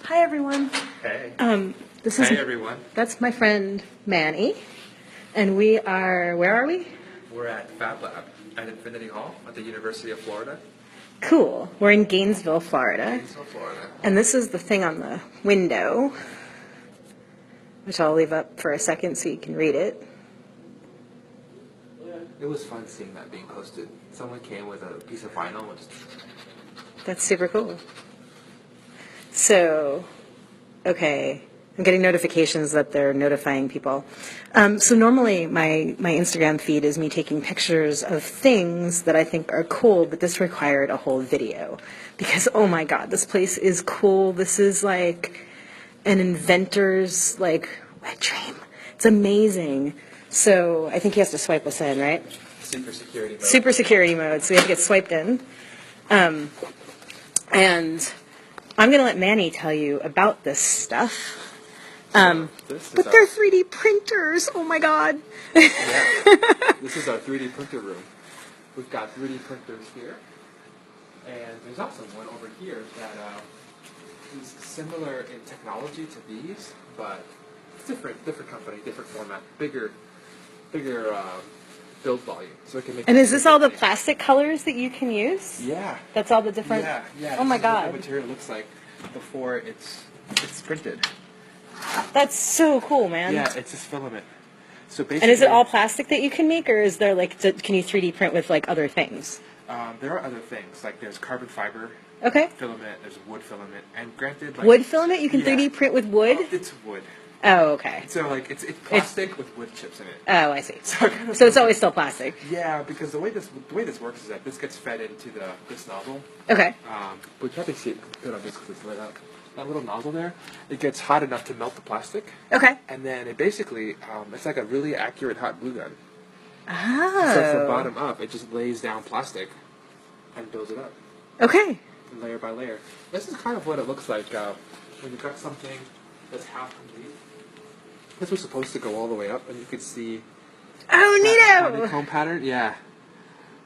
Hi everyone. Hey. This is Hey everyone. That's my friend Manny, and we are. Where are we? We're at Fablab at Infinity Hall at the University of Florida. Cool. We're in Gainesville, Florida, Gainesville, Florida. and this is the thing on the window, which I'll leave up for a second so you can read it. It was fun seeing that being posted. Someone came with a piece of vinyl and just... That's super cool. So, okay, I'm getting notifications that they're notifying people. So normally my Instagram feed is me taking pictures of things that I think are cool, but this required a whole video because, oh my God, this place is cool. This is like an inventor's like wet dream. It's amazing. So I think he has to swipe us in, right? Super security mode. Super security mode, so we have to get swiped in. And I'm going to let Manny tell you about this stuff. But they're 3D printers. Oh my God. Yeah. This is our 3D printer room. We've got 3D printers here. And there's also one over here that is similar in technology to these, but different company, different format, bigger build volume. So it can make. And is this all the plastic colors that you can use? Yeah. That's all the different. Yeah. Oh my This is what God. the material looks like before it's printed. That's so cool, man. Yeah, it's just filament. So basically. And is it all plastic that you can make, or is there like, can you 3D print with like other things? There are other things, like there's carbon fiber Okay. filament, there's wood filament, and granted, like, Wood filament? You can yeah. 3D print with wood? Oh, it's wood. Oh, okay. So like it's plastic with wood chips in it. Oh, I see. So it's always still plastic. Yeah, because the way this works is that this gets fed into this nozzle. Okay. We probably see it good on this because it's lit up. That little nozzle there, it gets hot enough to melt the plastic. Okay. And then it basically, it's like a really accurate hot glue gun. Oh. So from bottom up, it just lays down plastic and builds it up. Okay. Layer by layer. This is kind of what it looks like when you've got something that's half complete. This was supposed to go all the way up, and you could see Oh, that neato! honeycomb pattern. Yeah.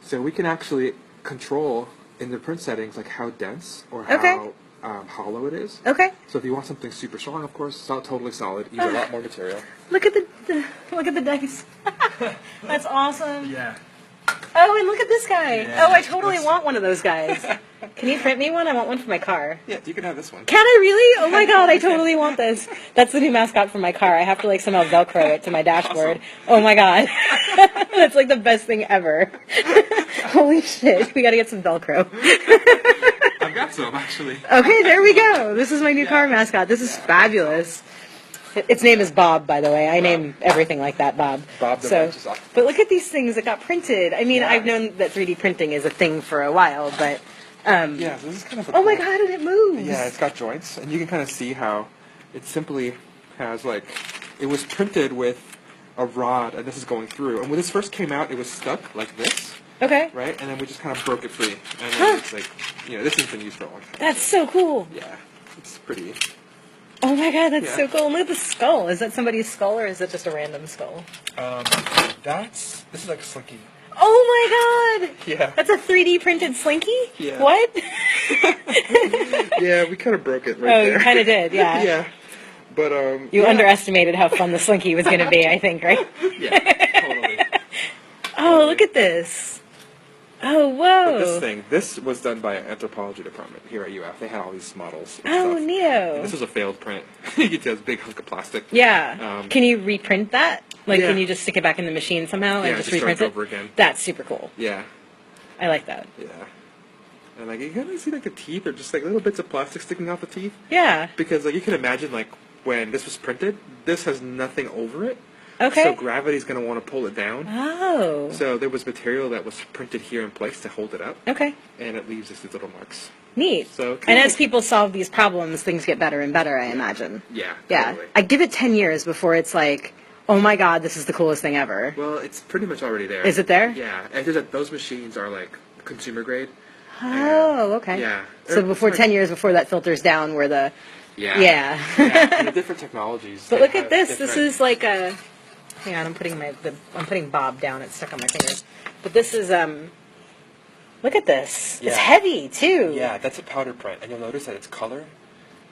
So we can actually control in the print settings like how dense or how hollow it is. Okay. So if you want something super strong, of course, it's not totally solid. Use a lot more material. Look at the dice. That's awesome. Yeah. Oh, and look at this guy. Yeah, Oh, I totally want one of those guys. Can you print me one? I want one for my car. Yeah, you can have this one. Can I really? Oh my God, I totally want this. That's the new mascot for my car. I have to like somehow Velcro it to my dashboard. Awesome. Oh my God. That's like the best thing ever. Holy shit. We got to get some Velcro. I've got some, actually. Okay, there we go. This is my new car mascot. This is fabulous. Its name is Bob, by the way. I name everything like that, Bob. Bob the Righteous Octopus. But look at these things that got printed. I mean, Yeah. I've known that 3D printing is a thing for a while, but... Yeah, so this is kind of a oh my cool- God, and it moves! Yeah, it's got joints, and you can kind of see how it simply has, like, it was printed with a rod, and this is going through. And when this first came out, it was stuck like this, Okay. right? And then we just kind of broke it free. And then it's like, this has been used for a long time. That's so cool. Yeah, it's pretty. Oh my God, that's Yeah. so cool. And look at the skull. Is that somebody's skull, or is it just a random skull? This is like a slinky. Oh my God! Yeah. That's a 3D printed slinky? Yeah. What? Yeah, we kind of broke it right Oh, there. you kind of did, yeah. Yeah. But, You yeah. underestimated how fun the slinky was going to be, I think, right? Yeah, totally. Oh, look at this. Oh, whoa. But this was done by an anthropology department here at UF. They had all these models. And Oh, stuff. neato. And this was a failed print. You can tell it's a big hunk of plastic. Yeah. Can you reprint that? Like, Yeah. can you just stick it back in the machine somehow and Yeah, just just start reprint it it? over again. That's super cool. Yeah, I like that. yeah. And like you kind of see like the teeth are just like little bits of plastic sticking off the teeth. Yeah. Because like you can imagine like when this was printed, this has nothing over it. Okay. So gravity's gonna want to pull it down. Oh. So there was material that was printed here in place to hold it up, Okay. and it leaves just these little marks. Neat. So And kind as of- people solve these problems, things get better and better, I imagine. Yeah. Yeah. Totally. I give it 10 years before it's like, oh my God, this is the coolest thing ever. Well, it's pretty much already there. Is it there? Yeah, and there's those machines are like consumer grade. Oh, okay. Yeah. So before It's like- 10 years before that filters down where the... Yeah. Yeah. Yeah, and the different technologies. But they look at have this. This different- is like a... Hang on, I'm putting Bob down. It's stuck on my fingers. But this is Look at this. Yeah. It's heavy too. Yeah, that's a powder print, and you'll notice that it's color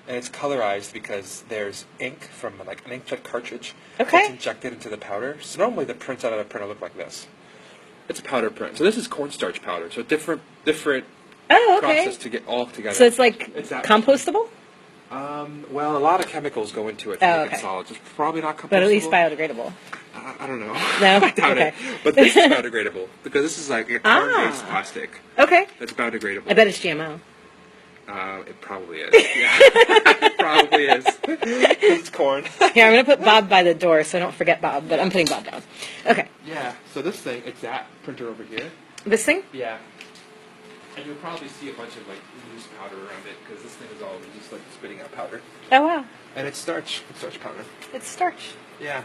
and it's colorized because there's ink from like an inkjet cartridge Okay. that's injected into the powder. So normally the prints out of a printer look like this. It's a powder print. So this is cornstarch powder. So different Oh, okay. process to get all together. So it's like It's that compostable? well, a lot of chemicals go into it to Oh, make okay. it solid. It's probably not compostable. But at least biodegradable. I don't know. No? I doubt Okay. it. But this is biodegradable because this is like a carbon-based plastic Okay. that's biodegradable. I bet it's GMO. It probably is. Yeah. It probably is. It's corn. Here, I'm going to put Bob by the door, so don't forget Bob, but I'm putting Bob down. Okay. Yeah. So this thing, it's that printer over here. This thing? Yeah. And you'll probably see a bunch of like loose powder around it because this thing is all just like spitting out powder. Oh, wow. And it's starch. It's starch powder. It's starch. Yeah.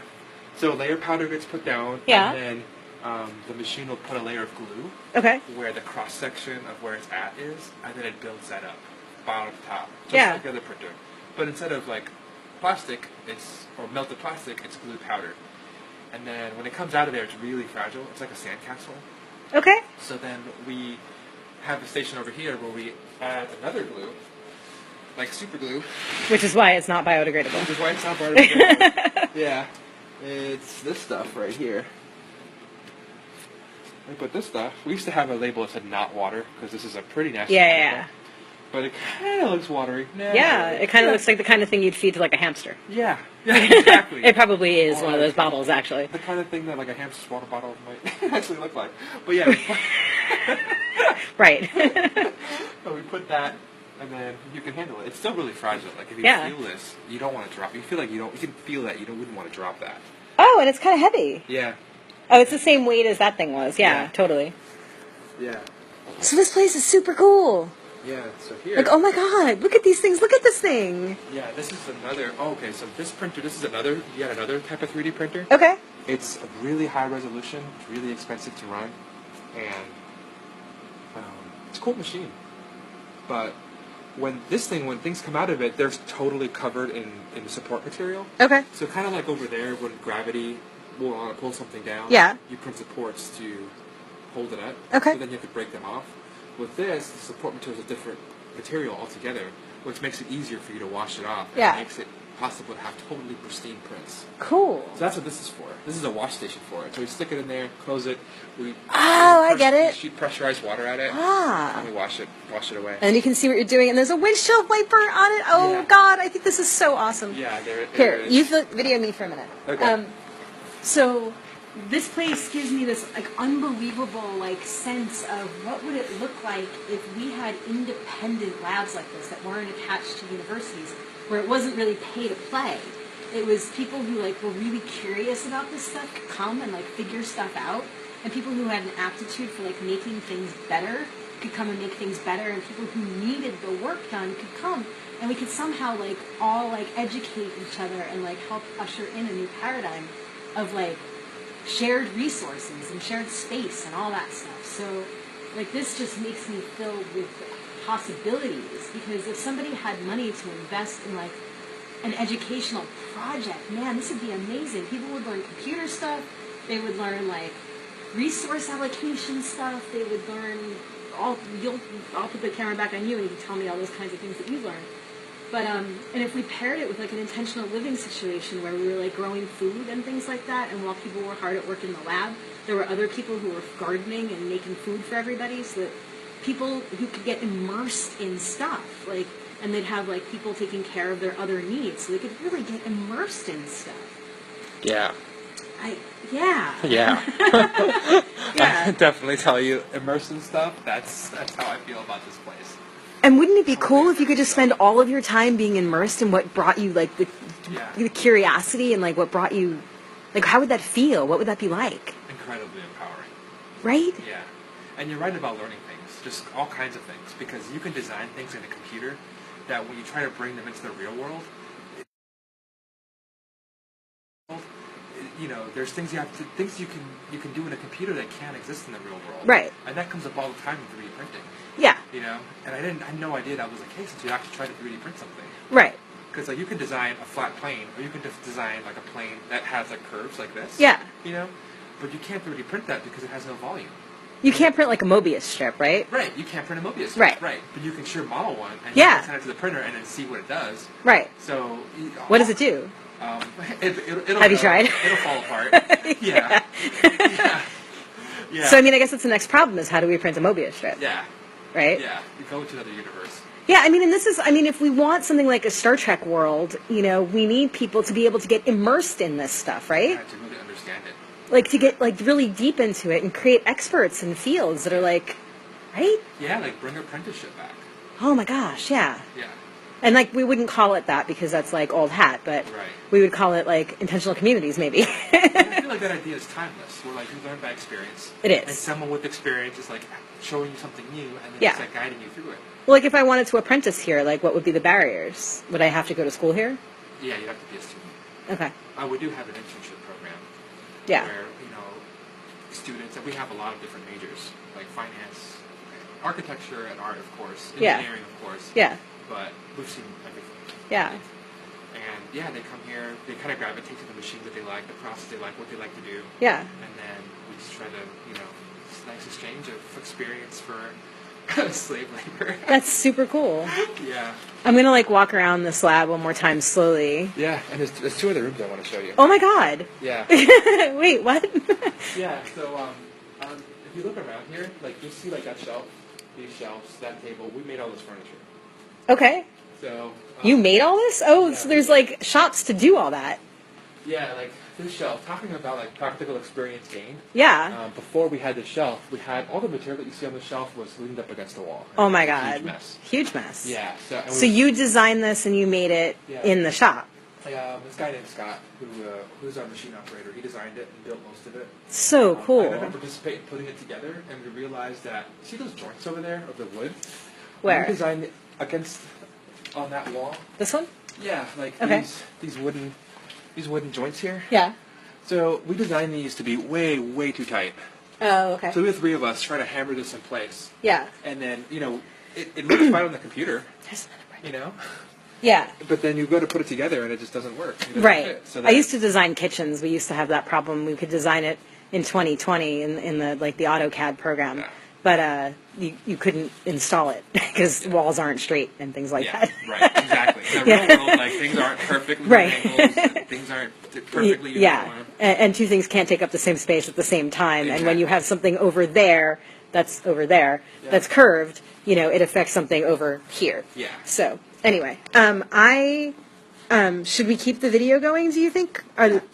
So layer powder gets put down. Yeah. And then the machine will put a layer of glue Okay. where the cross section of where it's at is, and then it builds that up, bottom to top, just Yeah. like the other printer. But instead of like plastic, or melted plastic, it's glue powder. And then when it comes out of there, it's really fragile. It's like a sandcastle. Okay. So then we have a station over here where we add another glue, like super glue, Which is why it's not biodegradable. which is why it's not biodegradable. Yeah, it's this stuff right here. We put this stuff. We used to have a label that said "not water" because this is a pretty nasty chemical. Yeah. But it kind of looks watery. Nah, Yeah, not it kind of really. looks like the kind of thing you'd feed to like a hamster. Yeah, exactly. It probably is Or one of those like- bottles, actually. The kind of thing that like a hamster's water bottle might actually look like. But yeah, Right. so we put that, and then you can handle it. It's still really fragile. Like if you Yeah. feel this, you don't want to drop. You feel like you don't. You can feel that wouldn't want to drop that. Oh, and it's kind of heavy. Yeah. Oh, it's the same weight as that thing was. Yeah, Yeah. totally. Yeah. So this place is super cool. Yeah. So here. Like, oh my god, look at these things. Look at this thing. Yeah. This is another. Oh, okay. So this printer. This is another. Yet another type of 3D printer. Okay. It's a really high resolution. It's really expensive to run, and it's a cool machine. But when things come out of it, they're totally covered in support material. Okay. So kind of like over there, when gravity will want to pull something down, Yeah. you print supports to hold it up. Okay. So then you have to break them off. With this, the support material is a different material altogether, which makes it easier for you to wash it off. And Yeah. makes it possible to have totally pristine prints. Cool. So that's what this is for. This is a wash station for it. So we stick it in there, close it. I get it. Shoot pressurized water at it. Ah. And we wash it away. And you can see what you're doing, and there's a windshield wiper on it. Oh Yeah. god, I think this is so awesome. Yeah, there Here, it is. you video me for a minute. Okay. So this place gives me this like unbelievable like sense of what would it look like if we had independent labs like this that weren't attached to universities, where it wasn't really pay to play. It was people who like were really curious about this stuff could come and like figure stuff out, and people who had an aptitude for like making things better could come and make things better, and people who needed the work done could come, and we could somehow like all like educate each other and like help usher in a new paradigm of like shared resources and shared space and all that stuff. So like this just makes me filled with possibilities, because if somebody had money to invest in like an educational project, man, this would be amazing. People would learn computer stuff, they would learn like resource allocation stuff, they would learn I'll put the camera back on you and you can tell me all those kinds of things that you learned. But and if we paired it with like an intentional living situation where we were like growing food and things like that, and while people were hard at work in the lab, there were other people who were gardening and making food for everybody, so that people who could get immersed in stuff, like, and they'd have like people taking care of their other needs, so they could really get immersed in stuff. Yeah. Yeah. Yeah. Yeah. I can definitely tell you, immersive stuff, that's how I feel about this place. And wouldn't it be cool if you could just spend all of your time being immersed in what brought you like the curiosity and like what brought you, like how would that feel? What would that be like? Incredibly empowering. Right? Yeah. And you're right about learning things, just all kinds of things, because you can design things in a computer that when you try to bring them into the real world, you know, there's things you can do in a computer that can't exist in the real world. Right. And that comes up all the time in 3D printing. Yeah. You know, and I had no idea that was the case until you actually tried to 3D print something. Right. Because like you can design a flat plane, or you can just design like a plane that has like curves like this. Yeah. You know, but you can't 3D print that because it has no volume. You can't print like a Mobius strip, right? Right, you can't print a Mobius. Right. Right, but you can sure model one and Yeah. you can send it to the printer and then see what it does. Right. So, What does it do? It'll Have you tried? It'll fall apart. Yeah. Yeah. Yeah. So I mean, I guess that's the next problem: is how do we print a Mobius strip? Yeah. Right. Yeah. You go into another universe. Yeah, I mean, and this is, I mean, if we want something like a Star Trek world, you know, we need people to be able to get immersed in this stuff, right? Yeah, to really understand it. Like to get like really deep into it and create experts in fields that are like, right? Yeah, like bring apprenticeship back. Oh my gosh, yeah. Yeah. And like we wouldn't call it that because that's like old hat, but Right. we would call it like intentional communities maybe. I feel like that idea is timeless. We're like, you learn by experience. It is. And someone with experience is like showing you something new and then Yeah. it's like guiding you through it. Well, like if I wanted to apprentice here, like what would be the barriers? Would I have to go to school here? Yeah, you have to be a student. Okay. We do have an internship program. Yeah. Where, students, and we have a lot of different majors, like finance, architecture, and art, of course, Yeah. engineering, of course. Yeah. But we've seen everything. Yeah. And yeah, they come here, they kind of gravitate to the machines that they like, the process they like, what they like to do. Yeah. And then we just try to, it's a nice exchange of experience for slave labor. That's super cool. Yeah. I'm gonna like walk around this lab one more time slowly. Yeah, and there's two other rooms I want to show you. Oh my god. Yeah. Wait, what? Yeah, so if you look around here, like you'll see like that shelf, these shelves, that table, we made all this furniture. Okay. So You made all this? Oh, yeah. so there's like shops to do all that. Yeah, like this shelf, talking about like practical experience gained. Yeah. Before we had the shelf, we had all the material that you see on the shelf was leaned up against the wall. Oh my It was a god. huge mess. Huge mess. Yeah. So you designed this and you made it Yeah. in the shop. This guy named Scott, who's our machine operator, he designed it and built most of it. So I cool. never participated in putting it together, and we realized that, see those joints over there of the wood? Where? We designed it against, on that wall. This one? Yeah, like Okay. these wooden joints here. Yeah. So we designed these to be way, way too tight. Oh, okay. So we have three of us trying to hammer this in place. Yeah. And then, it looks fine on the computer, There's another one. you know? Yeah. But then you go to put it together and it just doesn't work. It doesn't Right. fit. So I used to design kitchens. We used to have that problem. We could design it in 2020 in the AutoCAD program. Yeah. But you couldn't install it because walls aren't straight and things like Yeah, that. right, exactly. In the Yeah. real world, like, things aren't perfectly Right. angles, things aren't perfectly Yeah, uniform. and two things can't take up the same space at the same time. And when you Exactly. have something over there that's over there Yeah. that's curved, it affects something over here. Yeah. So anyway, should we keep the video going? Do you think?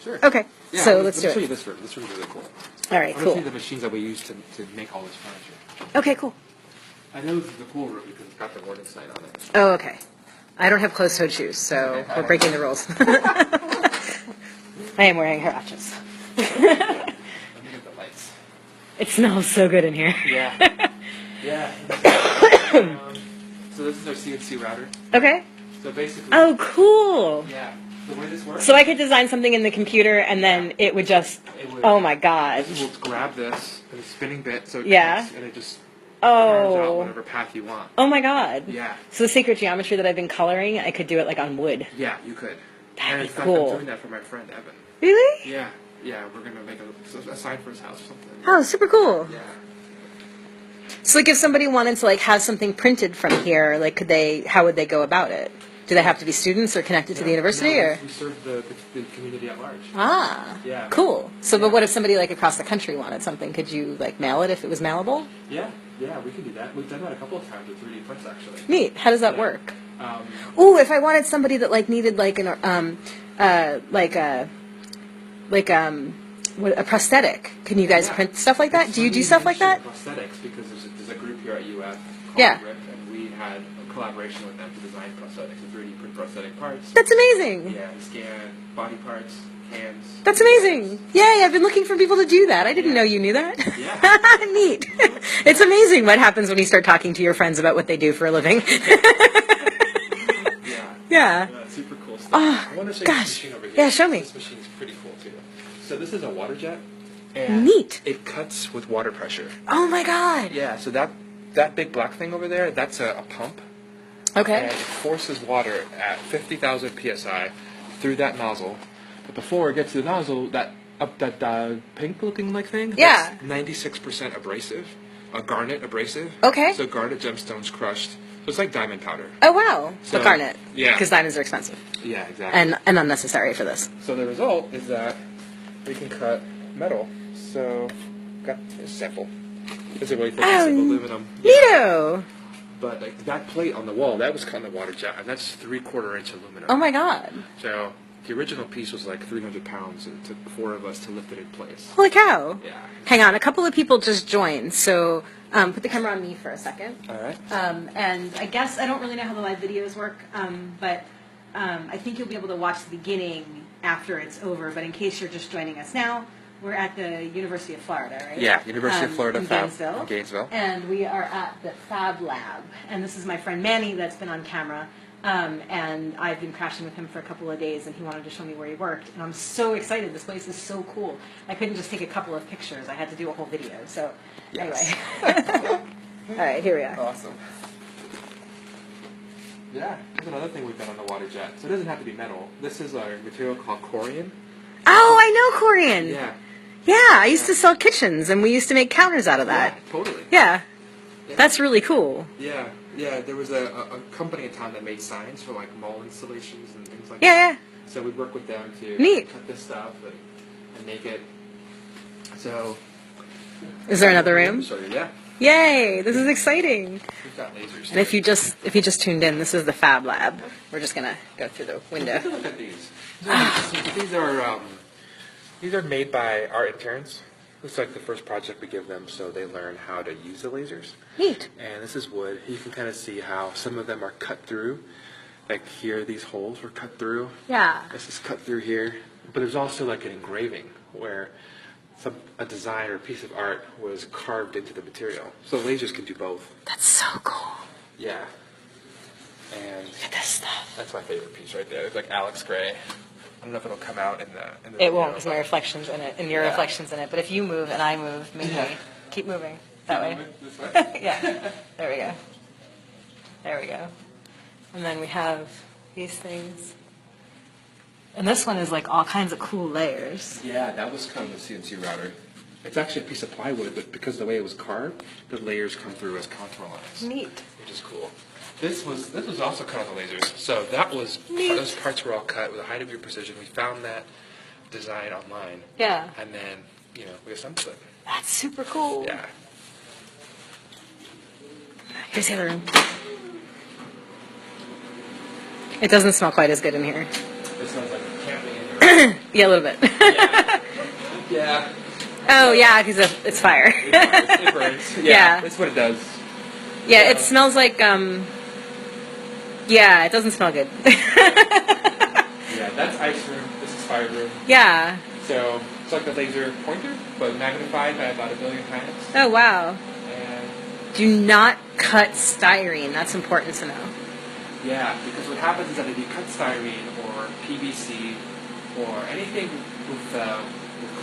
Sure. Okay. Yeah, So let let's me do show you it. this room. This room's really cool. All right. I'm going to show Cool. you the machines that we use to make all this furniture. Okay. Cool. I know this is the cool room because it's got the warning sign on it. Oh, okay. I don't have closed-toed shoes, so we're breaking the rules. I am wearing huaraches. Let me get the lights. It smells so good in here. Yeah. Yeah. So this is our CNC router. Okay. So basically, Oh, cool. yeah, the way this works, So I could design something in the computer, and then it would just. it would, Oh my god. we'll grab this and a spinning bit, so it Yeah. clicks, and it just carves out Oh. whatever path you want. Oh my god. Yeah. So the sacred geometry that I've been coloring, I could do it like on wood. Yeah, you could. That'd and be in fact, cool. I'm doing that for my friend Evan. Really? Yeah, yeah, we're gonna make a sign for his house or something. Oh, super cool. Yeah. So like if somebody wanted to like have something printed from here, like how would they go about it? Do they have to be students or connected to the university No, or? we serve the community at large. Ah. Yeah. Cool. So Yeah. but what if somebody like across the country wanted something? Could you like mail it if it was mailable? Yeah, we can do that. We've done that a couple of times with 3D prints actually. Neat. How does that Yeah. work? Um, Ooh, if I wanted somebody that like needed like a prosthetic, can you guys Yeah. print stuff like that? Do you do stuff like that? Prosthetics, because there's a group here at UF called Yeah. RIP, and we had a collaboration with them to design prosthetics, and 3D print prosthetic parts. That's amazing. Yeah, scan body parts, hands. That's amazing. Yay, I've been looking for people to do that. I didn't Yeah. know you knew that. Yeah. Neat. It's amazing what happens when you start talking to your friends about what they do for a living. Yeah. Yeah. Super cool stuff. Oh, I want to show you gosh. this machine over here. Yeah, show me. This machine is pretty cool too. So this is a water jet. And Neat. It cuts with water pressure. Oh my god. Yeah, so that big black thing over there, that's a pump. And Okay. it forces water at 50,000 psi through that nozzle. But before it gets to the nozzle, that That pink-looking like thing. Yeah. That's 96% abrasive, garnet abrasive. Okay. So garnet gemstones crushed. So it's like diamond powder. Oh wow, So, but garnet. yeah. Because diamonds are expensive Yeah, exactly. and unnecessary for this. So the result is that we can cut metal. So got a sample. It's a really thick piece of aluminum. Neato. But like that plate on the wall, that was cut in the water jet, and that's 3/4 inch aluminum. Oh my god. So the original piece was like 300 pounds, and it took 4 of us to lift it in place. Holy cow. Yeah. Hang on, a couple of people just joined, so put the camera on me for a second. All right. And I guess I don't really know how the live videos work, but I think you'll be able to watch the beginning after it's over. But in case you're just joining us now, we're at the University of Florida, right? Yeah, University of Florida in Fab Gainesville. in Gainesville. And we are at the Fablab. And this is my friend Manny that's been on camera. And I've been crashing with him for a couple of days, and he wanted to show me where he worked. And I'm so excited. This place is so cool. I couldn't just take a couple of pictures. I had to do a whole video. So Yes. anyway. All right, here we are. Awesome. Yeah, there's another thing we've done on the water jet. So it doesn't have to be metal. This is a material called corian. Oh, I know Corian. Yeah. Yeah, I used to sell kitchens, and we used to make counters out of that. Yeah, totally. Yeah. That's really cool. Yeah, yeah. There was a company in town that made signs for like mall installations and things like Yeah, that. yeah. So we'd work with them to Neat. cut this stuff and make it. So. Is there another room? Show you, yeah. Yay! This is exciting. We've got lasers. And if you just tuned in, this is the Fab Lab. We're just gonna go through the window. Take a look at these. These are made by our interns. It's like the first project we give them, so they learn how to use the lasers. Neat. And this is wood. You can kind of see how some of them are cut through. Like here, these holes were cut through. Yeah. This is cut through here. But there's also like an engraving where a design or a piece of art was carved into the material. So lasers can do both. That's so cool. Yeah. And Look at this stuff. that's my favorite piece right there. It's like Alex Gray. I don't know if it'll come out in the It video, won't, because my but- reflection's in it, and your Yeah. reflection's in it. But if you move and I move, maybe Yeah. keep moving that way. This way? Yeah. There we go. There we go. And then we have these things. And this one is like all kinds of cool layers. Yeah, that was kind of a CNC router. It's actually a piece of plywood, but because of the way it was carved, the layers come through as contour lines, Neat. which is cool. This was also cut on the lasers. So that was Neat. those parts were all cut with a high degree of precision. We found that design online, Yeah. and then we assembled it. That's super cool. Yeah. Here's the other room. It doesn't smell quite as good in here. It sounds like camping in here. Yeah, a little bit. Yeah. Oh, yeah, because it's fire. It burns. Yeah. That's what it does. Yeah, it smells like, yeah, it doesn't smell good. Yeah, that's ice room. This is fire room. Yeah. So it's like a laser pointer, but magnified by about 1 billion times. Oh, wow. And Do not cut styrene. That's important to know. yeah, because what happens is that if you cut styrene or PVC or anything with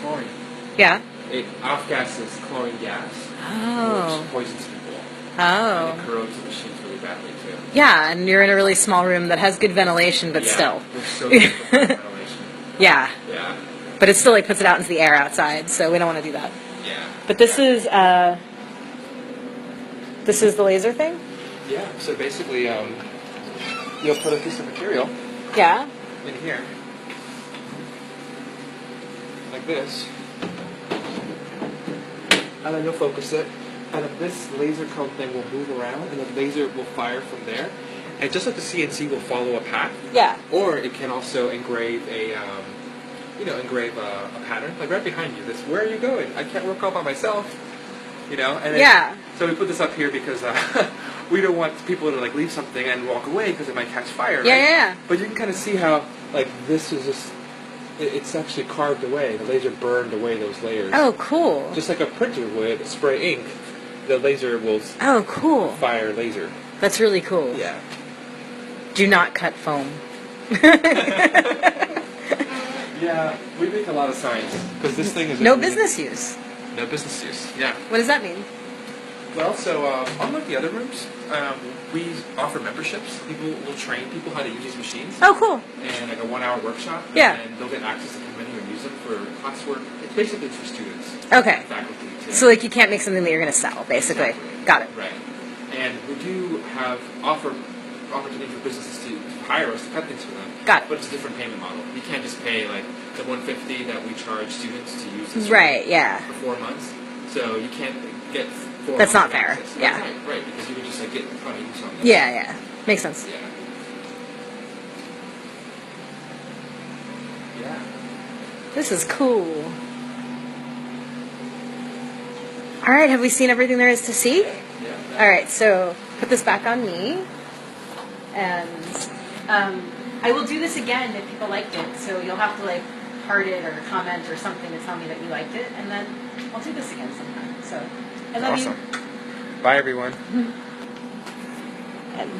chlorine, Yeah. it off-gases chlorine gas, Oh. which poisons people. Oh. And it corrodes the machines really badly too. Yeah, and you're in a really small room that has good ventilation, but Yeah, still. we're so good for ventilation. Yeah. Yeah, But it still like puts it out into the air outside, so we don't want to do that. yeah. But this is the laser thing? Yeah, so basically, you'll put a piece of material Yeah. in here, like this, and then you'll focus it, and then this laser cone thing will move around, and the laser will fire from there, and just like the CNC will follow a path, Yeah. or it can also engrave a pattern, like right behind you. This, where are you going? I can't work all by myself, And then, Yeah. So we put this up here because we don't want people to like leave something and walk away because it might catch fire. Yeah, right? yeah, yeah. But you can kind of see how like this is just it's actually carved away. The laser burned away those layers. Oh, cool. Just like a printer would spray ink, the laser will Oh, cool. fire laser. That's really cool. Yeah. Do not cut foam. Yeah, we make a lot of signs because this thing is No business use. No business use. Yeah. What does that mean? Well, so unlike the other rooms, we offer memberships. People will train people how to use these machines, Oh, cool. and like a 1-hour workshop. Yeah. And they'll get access to come in here and use them for classwork. It's basically for students. Okay. Faculty too. So like you can't make something that you're going to sell, basically. Exactly. Got it. Right. And we do offer opportunity for businesses to hire us to cut things for them. Got it. But it's a different payment model. You can't just pay like the $150 that we charge students to use this Right, yeah. for 4 months. So you can't get 4 That's not months of fair. access. Yeah. That's right, because you would just like get money from something. Yeah, yeah. Makes sense. Yeah. Yeah. This is cool. All right, have we seen everything there is to see? Yeah. All right, so put this back on me. And I will do this again if people liked it. So you'll have to like heart it or comment or something to tell me that you liked it. And then I'll do this again sometime. So I love Awesome. Bye, everyone. you. And